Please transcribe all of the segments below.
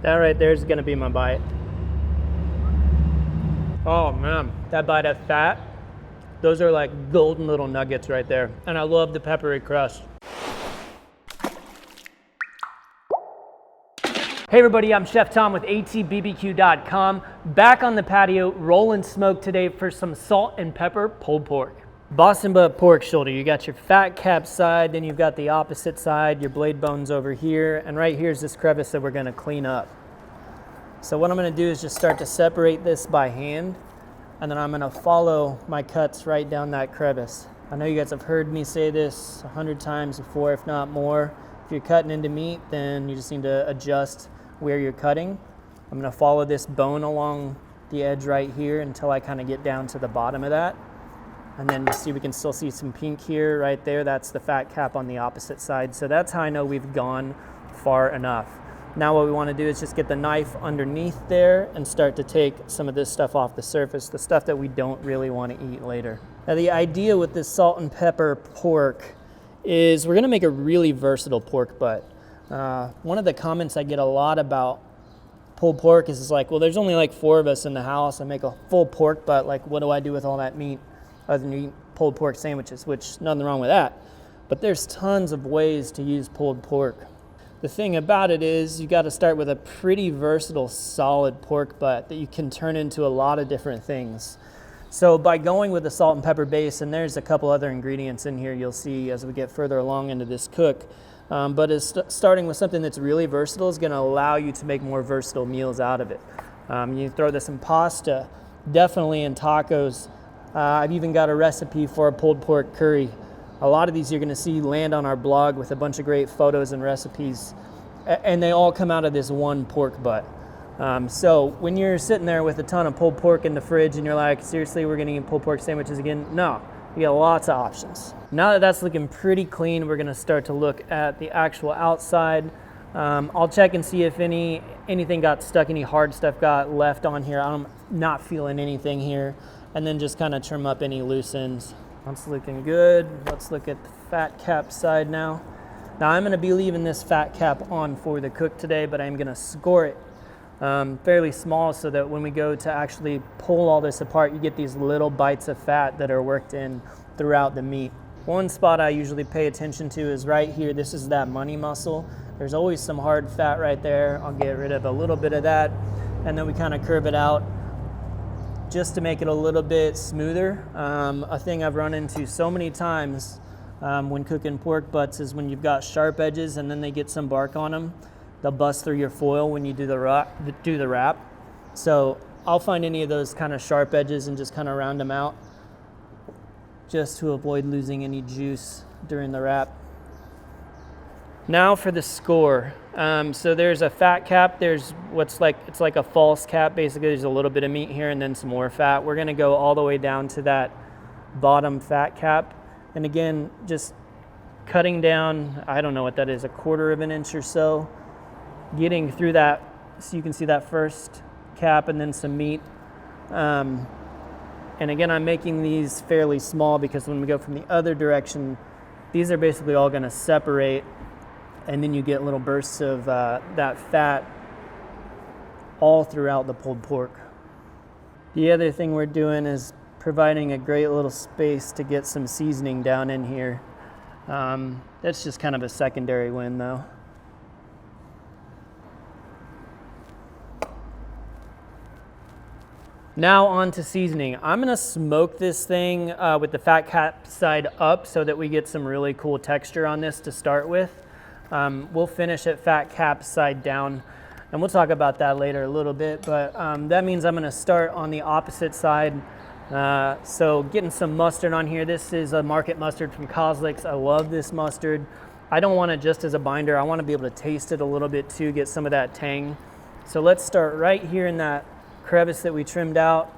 That right there is gonna be my bite. Oh man, that bite of fat, those are like golden little nuggets right there. And I love the peppery crust. Hey everybody, I'm Chef Tom with atbbq.com. Back on the patio, rolling smoke today for some salt and pepper pulled pork. Boston butt pork shoulder. You got your fat cap side, then you've got the opposite side, your blade bones over here, and right here's this crevice that we're gonna clean up. So what I'm gonna do is just start to separate this by hand, and then I'm gonna follow my cuts right down that crevice. I know you guys have heard me say this 100 times before, if not more. If you're cutting into meat, then you just need to adjust where you're cutting. I'm gonna follow this bone along the edge right here until I kind of get down to the bottom of that. And then you see, we can still see some pink here, right there. That's the fat cap on the opposite side. So that's how I know we've gone far enough. Now what we want to do is just get the knife underneath there and start to take some of this stuff off the surface, the stuff that we don't really want to eat later. Now the idea with this salt and pepper pork is we're going to make a really versatile pork butt. One of the comments I get a lot about pulled pork is like, well, there's only like 4 of us in the house. I make a full pork butt. Like, what do I do with all that meat other than eat pulled pork sandwiches? Which, nothing wrong with that. But there's tons of ways to use pulled pork. The thing about it is you got to start with a pretty versatile, solid pork butt that you can turn into a lot of different things. So by going with the salt and pepper base, and there's a couple other ingredients in here you'll see as we get further along into this cook, but starting with something that's really versatile is going to allow you to make more versatile meals out of it. You throw this in pasta, definitely in tacos. I've even got a recipe for a pulled pork curry. A lot of these you're going to see land on our blog with a bunch of great photos and recipes, and they all come out of this one pork butt. So when you're sitting there with a ton of pulled pork in the fridge and you're like, seriously, we're going to eat pulled pork sandwiches again? No, you got lots of options. Now that that's looking pretty clean, we're going to start to look at the actual outside. I'll check and see if anything got stuck, any hard stuff got left on here. I'm not feeling anything here. And then just kind of trim up any loose ends. That's looking good. Let's look at the fat cap side now. Now I'm going to be leaving this fat cap on for the cook today, but I'm going to score it fairly small so that when we go to actually pull all this apart, you get these little bites of fat that are worked in throughout the meat. One spot I usually pay attention to is right here. This is that money muscle. There's always some hard fat right there. I'll get rid of a little bit of that, and then we kind of curve it out just to make it a little bit smoother. A thing I've run into so many times when cooking pork butts is when you've got sharp edges and then they get some bark on them, they'll bust through your foil when you do the wrap. So I'll find any of those kind of sharp edges and just kind of round them out just to avoid losing any juice during the wrap. Now for the score. So there's a fat cap, there's it's like a false cap. Basically there's a little bit of meat here and then some more fat. We're gonna go all the way down to that bottom fat cap. And again, just cutting down, I don't know what that is, 1/4 of an inch or so, getting through that so you can see that first cap and then some meat. And again, I'm making these fairly small because when we go from the other direction, these are basically all gonna separate, and then you get little bursts of that fat all throughout the pulled pork. The other thing we're doing is providing a great little space to get some seasoning down in here. That's just kind of a secondary win though. Now on to seasoning. I'm gonna smoke this thing with the fat cap side up so that we get some really cool texture on this to start with. We'll finish at fat cap side down, and we'll talk about that later a little bit, but that means I'm gonna start on the opposite side. So getting some mustard on here. This is a market mustard from Kozlik. I love this mustard. I don't want it just as a binder. I want to be able to taste it a little bit too, get some of that tang. So let's start right here in that crevice that we trimmed out.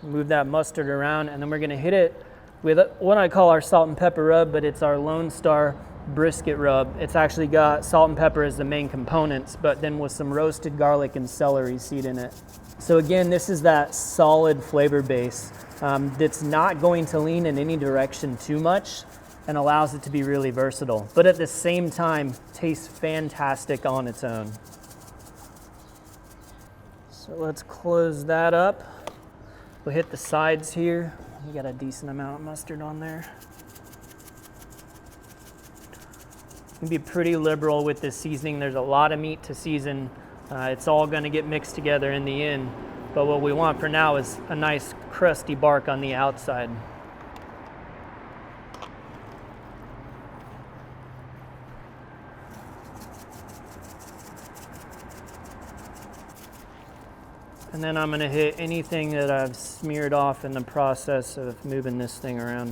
Move that mustard around, and then we're gonna hit it with what I call our salt and pepper rub, but it's our Lone Star brisket rub. It's actually got salt and pepper as the main components, but then with some roasted garlic and celery seed in it. So again, this is that solid flavor base that's not going to lean in any direction too much and allows it to be really versatile, but at the same time tastes fantastic on its own. So let's close that up. We'll hit the sides here. You got a decent amount of mustard on there. You can be pretty liberal with this seasoning. There's a lot of meat to season. It's all gonna get mixed together in the end. But what we want for now is a nice crusty bark on the outside. And then I'm gonna hit anything that I've smeared off in the process of moving this thing around.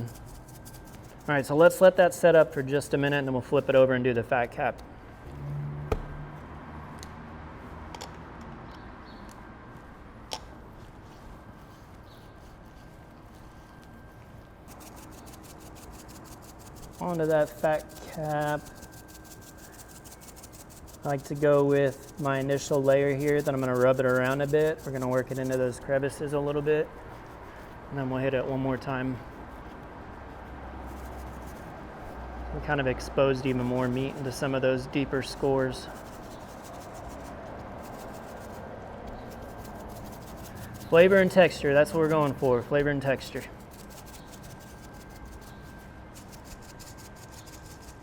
All right, so let's let that set up for just a minute and then we'll flip it over and do the fat cap. Onto that fat cap. I like to go with my initial layer here, then I'm gonna rub it around a bit. We're gonna work it into those crevices a little bit, and then we'll hit it one more time. We kind of exposed even more meat into some of those deeper scores. Flavor and texture, that's what we're going for, flavor and texture.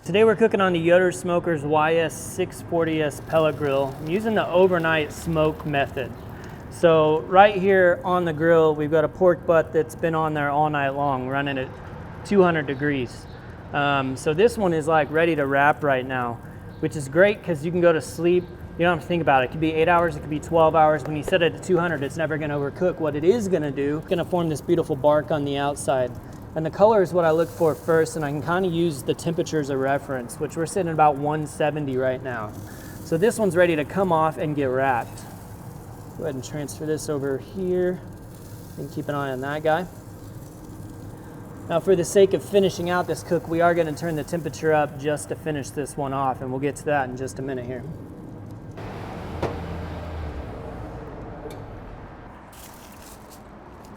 Today we're cooking on the Yoder Smokers YS640s pellet grill. I'm using the overnight smoke method. So right here on the grill, we've got a pork butt that's been on there all night long, running at 200 degrees. So this one is like ready to wrap right now, which is great because you can go to sleep. You don't have to think about it. It could be 8 hours, it could be 12 hours. When you set it at 200, it's never gonna overcook. What it is gonna do, it's gonna form this beautiful bark on the outside. And the color is what I look for first, and I can kind of use the temperature as a reference, which we're sitting at about 170 right now. So this one's ready to come off and get wrapped. Go ahead and transfer this over here and keep an eye on that guy. Now for the sake of finishing out this cook, we are gonna turn the temperature up just to finish this one off, and we'll get to that in just a minute here.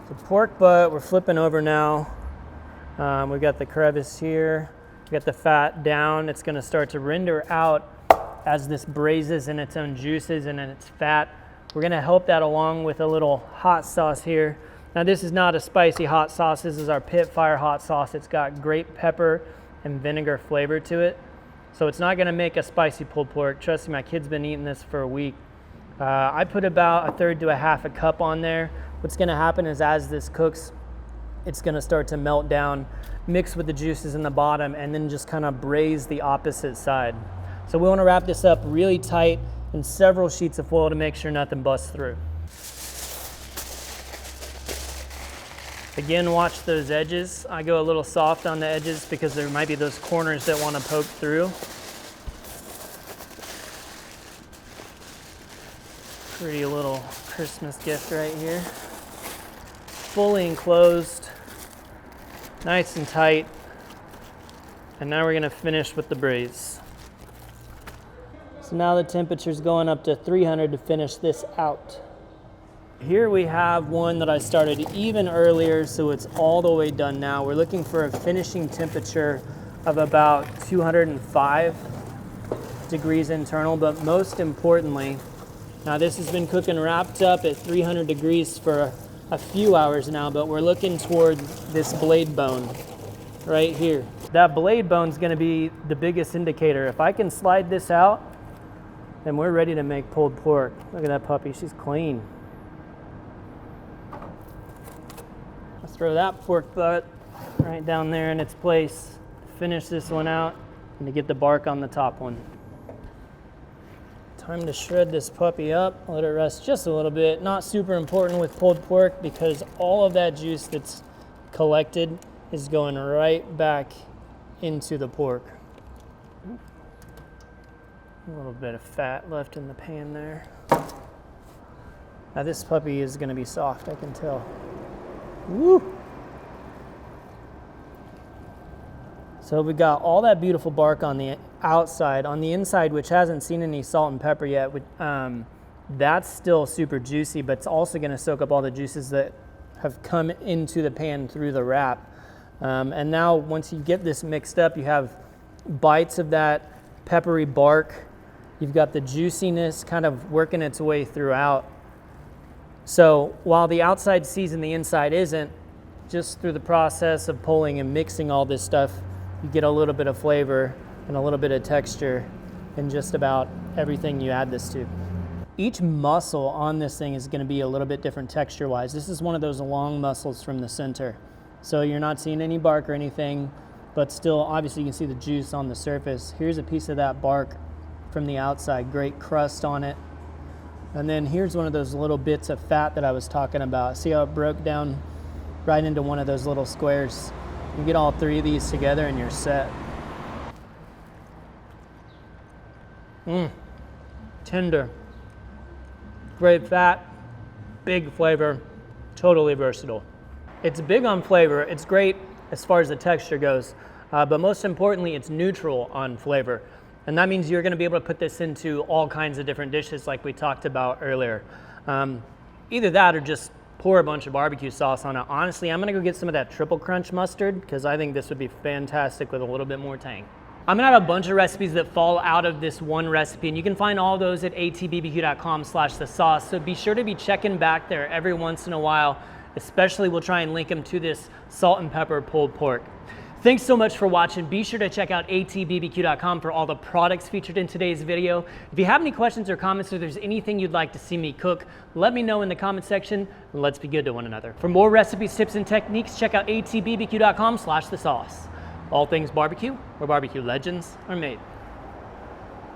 The pork butt, we're flipping over now. We've got the crevice here, we got the fat down. It's gonna start to render out as this braises in its own juices and in its fat. We're gonna help that along with a little hot sauce here. Now this is not a spicy hot sauce, this is our pit fire hot sauce. It's got grape pepper and vinegar flavor to it. So it's not gonna make a spicy pulled pork. Trust me, my kid's been eating this for a week. I put about 1/3 to 1/2 cup on there. What's gonna happen is as this cooks, it's gonna start to melt down, mix with the juices in the bottom, and then just kind of braise the opposite side. So we wanna wrap this up really tight in several sheets of foil to make sure nothing busts through. Again, watch those edges. I go a little soft on the edges because there might be those corners that wanna poke through. Pretty little Christmas gift right here. Fully enclosed, nice and tight. And now we're gonna finish with the braise. So now the temperature's going up to 300 to finish this out. Here we have one that I started even earlier, so it's all the way done now. We're looking for a finishing temperature of about 205 degrees internal, but most importantly, now this has been cooking wrapped up at 300 degrees for a few hours now, but we're looking toward this blade bone right here. That blade bone's gonna be the biggest indicator. If I can slide this out, then we're ready to make pulled pork. Look at that puppy, she's clean. Let's throw that pork butt right down there in its place. Finish this one out and to get the bark on the top one. Time to shred this puppy up, let it rest just a little bit. Not super important with pulled pork because all of that juice that's collected is going right back into the pork. A little bit of fat left in the pan there. Now this puppy is gonna be soft, I can tell. Woo! So we got all that beautiful bark on the outside. On the inside, which hasn't seen any salt and pepper yet, that's still super juicy, but it's also gonna soak up all the juices that have come into the pan through the wrap. And now once you get this mixed up, you have bites of that peppery bark. You've got the juiciness kind of working its way throughout. So while the outside seasoned, the inside isn't, just through the process of pulling and mixing all this stuff, you get a little bit of flavor and a little bit of texture in just about everything you add this to. Each muscle on this thing is going to be a little bit different texture-wise. This is one of those long muscles from the center. So you're not seeing any bark or anything, but still, obviously you can see the juice on the surface. Here's a piece of that bark from the outside, great crust on it. And then here's one of those little bits of fat that I was talking about. See how it broke down right into one of those little squares? You get all three of these together and you're set. Tender, great fat, big flavor, totally versatile. It's big on flavor, it's great as far as the texture goes, but most importantly, it's neutral on flavor. And that means you're gonna be able to put this into all kinds of different dishes like we talked about earlier. Either that or just pour a bunch of barbecue sauce on it. Honestly, I'm gonna go get some of that triple crunch mustard because I think this would be fantastic with a little bit more tang. I'm gonna have a bunch of recipes that fall out of this one recipe, and you can find all those at atbbq.com/thesauce. So be sure to be checking back there every once in a while, especially we'll try and link them to this salt and pepper pulled pork. Thanks so much for watching. Be sure to check out atbbq.com for all the products featured in today's video. If you have any questions or comments, or there's anything you'd like to see me cook, let me know in the comment section, and let's be good to one another. For more recipes, tips, and techniques, check out atbbq.com/thesauce. All things barbecue, where barbecue legends are made.